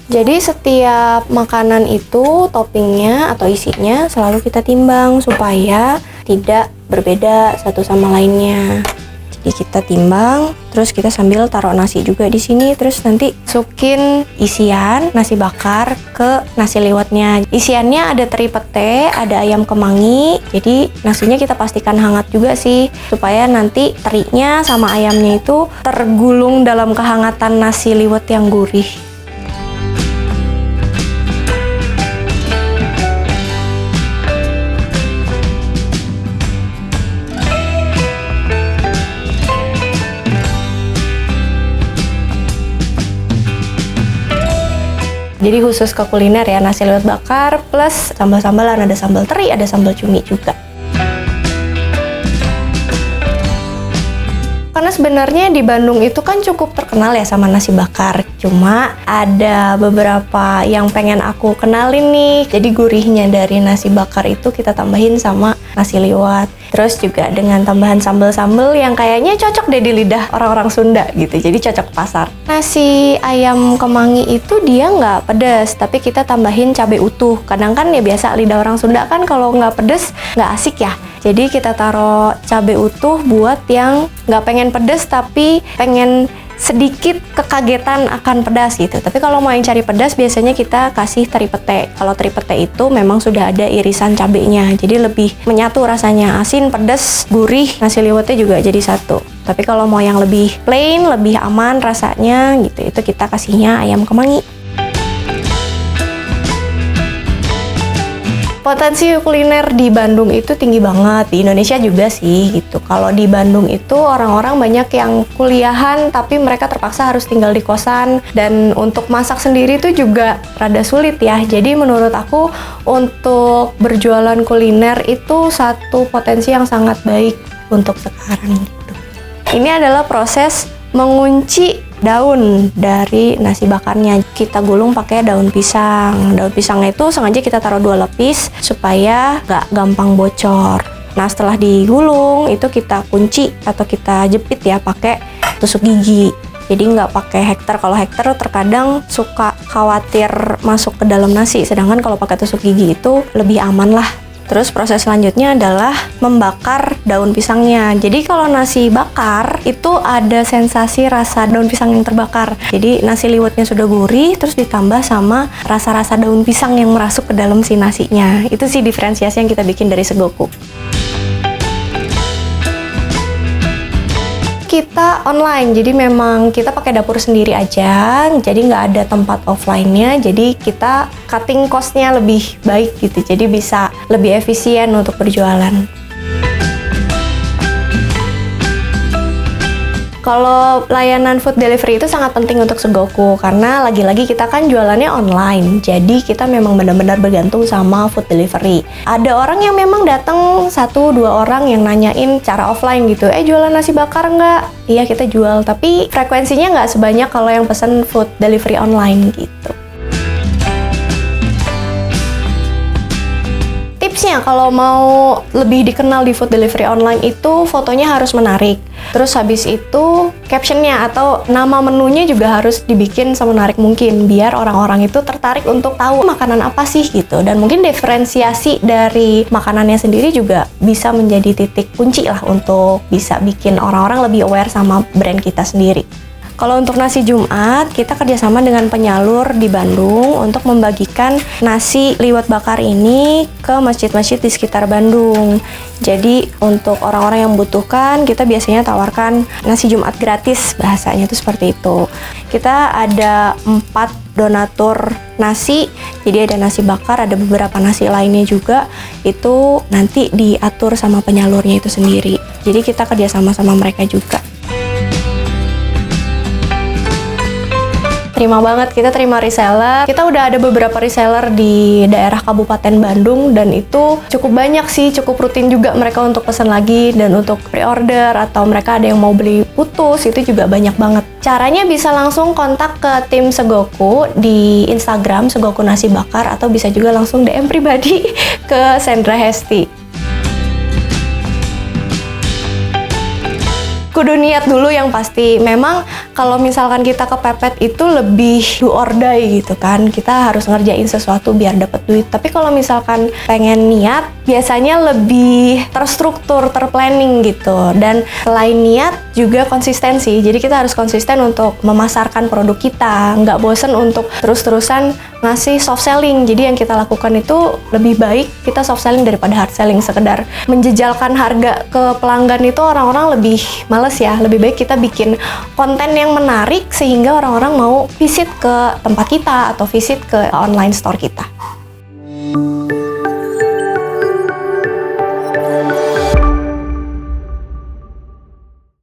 Jadi setiap makanan itu toppingnya atau isinya selalu kita timbang supaya tidak berbeda satu sama lainnya. Jadi kita timbang, terus kita sambil taruh nasi juga di sini, terus nanti masukin isian nasi bakar ke nasi liwetnya. Isiannya ada teri pete, ada ayam kemangi. Jadi nasinya kita pastikan hangat juga sih, supaya nanti terinya sama ayamnya itu tergulung dalam kehangatan nasi liwet yang gurih. Jadi khusus ke kuliner ya, nasi liwet bakar plus sambal-sambalan, ada sambal teri, ada sambal cumi juga. Karena sebenarnya di Bandung itu kan cukup terkenal ya sama nasi bakar. Cuma ada beberapa yang pengen aku kenalin nih. Jadi gurihnya dari nasi bakar itu kita tambahin sama nasi liwet. Terus juga dengan tambahan sambal-sambal yang kayaknya cocok deh di lidah orang-orang Sunda gitu. Jadi cocok pasar. Nasi ayam kemangi itu dia nggak pedas, tapi kita tambahin cabai utuh. Kadang kan ya biasa lidah orang Sunda kan kalau nggak pedas nggak asik ya. Jadi kita taruh cabai utuh buat yang nggak pengen pedas tapi pengen sedikit kekagetan akan pedas gitu. Tapi kalau mau yang cari pedas biasanya kita kasih teri pete. Kalau teri pete itu memang sudah ada irisan cabenya, jadi lebih menyatu rasanya, asin, pedas, gurih, nasi liwetnya juga jadi satu. Tapi kalau mau yang lebih plain, lebih aman rasanya gitu, itu kita kasihnya ayam kemangi. Potensi kuliner di Bandung itu tinggi banget, di Indonesia juga sih gitu. Kalau di Bandung itu orang-orang banyak yang kuliahan tapi mereka terpaksa harus tinggal di kosan, dan untuk masak sendiri itu juga rada sulit ya. Jadi menurut aku untuk berjualan kuliner itu satu potensi yang sangat baik untuk sekarang gitu. Ini adalah proses mengunci daun dari nasi bakarnya. Kita gulung pakai daun pisang. Daun pisangnya itu sengaja kita taruh 2 lapis supaya nggak gampang bocor. Nah setelah digulung itu kita kunci atau kita jepit ya pakai tusuk gigi. Jadi nggak pakai hektar. Kalau hektar terkadang suka khawatir masuk ke dalam nasi. Sedangkan kalau pakai tusuk gigi itu lebih aman lah. Terus proses selanjutnya adalah membakar daun pisangnya. Jadi kalau nasi bakar itu ada sensasi rasa daun pisang yang terbakar. Jadi nasi liwetnya sudah gurih, terus ditambah sama rasa-rasa daun pisang yang merasuk ke dalam si nasinya. Itu sih diferensiasi yang kita bikin dari segoku. Kita online, jadi memang kita pakai dapur sendiri aja, jadi nggak ada tempat offline-nya, jadi kita cutting cost-nya lebih baik gitu, jadi bisa lebih efisien untuk berjualan. Kalau layanan food delivery itu sangat penting untuk segoku, karena lagi-lagi kita kan jualannya online, jadi kita memang benar-benar bergantung sama food delivery. Ada orang yang memang datang 1-2 orang yang nanyain cara offline gitu, jualan nasi bakar nggak? Iya kita jual, tapi frekuensinya nggak sebanyak kalau yang pesen food delivery online gitu. Tipsnya kalau mau lebih dikenal di food delivery online itu fotonya harus menarik. Terus habis itu captionnya atau nama menunya juga harus dibikin semenarik mungkin biar orang-orang itu tertarik untuk tahu makanan apa sih gitu. Dan mungkin diferensiasi dari makanannya sendiri juga bisa menjadi titik kunci lah untuk bisa bikin orang-orang lebih aware sama brand kita sendiri. Kalau untuk nasi Jumat, kita kerjasama dengan penyalur di Bandung untuk membagikan nasi liwet bakar ini ke masjid-masjid di sekitar Bandung. Jadi untuk orang-orang yang membutuhkan, kita biasanya tawarkan nasi Jumat gratis, bahasanya itu seperti itu. Kita ada 4 donatur nasi, jadi ada nasi bakar, ada beberapa nasi lainnya juga, itu nanti diatur sama penyalurnya itu sendiri. Jadi kita kerjasama sama mereka juga. Terima banget, kita terima reseller. Kita udah ada beberapa reseller di daerah Kabupaten Bandung dan itu cukup banyak sih, cukup rutin juga mereka untuk pesan lagi dan untuk pre-order atau mereka ada yang mau beli putus, itu juga banyak banget. Caranya bisa langsung kontak ke tim Segoku di Instagram Segoku Nasi Bakar atau bisa juga langsung DM pribadi ke Sandra Hesti. kudu niat dulu yang pasti. Memang kalau misalkan kita kepepet itu lebih do or die gitu kan. Kita harus ngerjain sesuatu biar dapet duit. Tapi kalau misalkan pengen niat, biasanya lebih terstruktur, terplanning gitu. Dan selain niat juga konsistensi. Jadi kita harus konsisten untuk memasarkan produk kita. Nggak bosen untuk terus-terusan ngasih soft selling. Jadi yang kita lakukan itu lebih baik kita soft selling daripada hard selling. Sekedar menjejalkan harga ke pelanggan itu orang-orang lebih males ya. Lebih baik kita bikin konten yang menarik sehingga orang-orang mau visit ke tempat kita atau visit ke online store kita.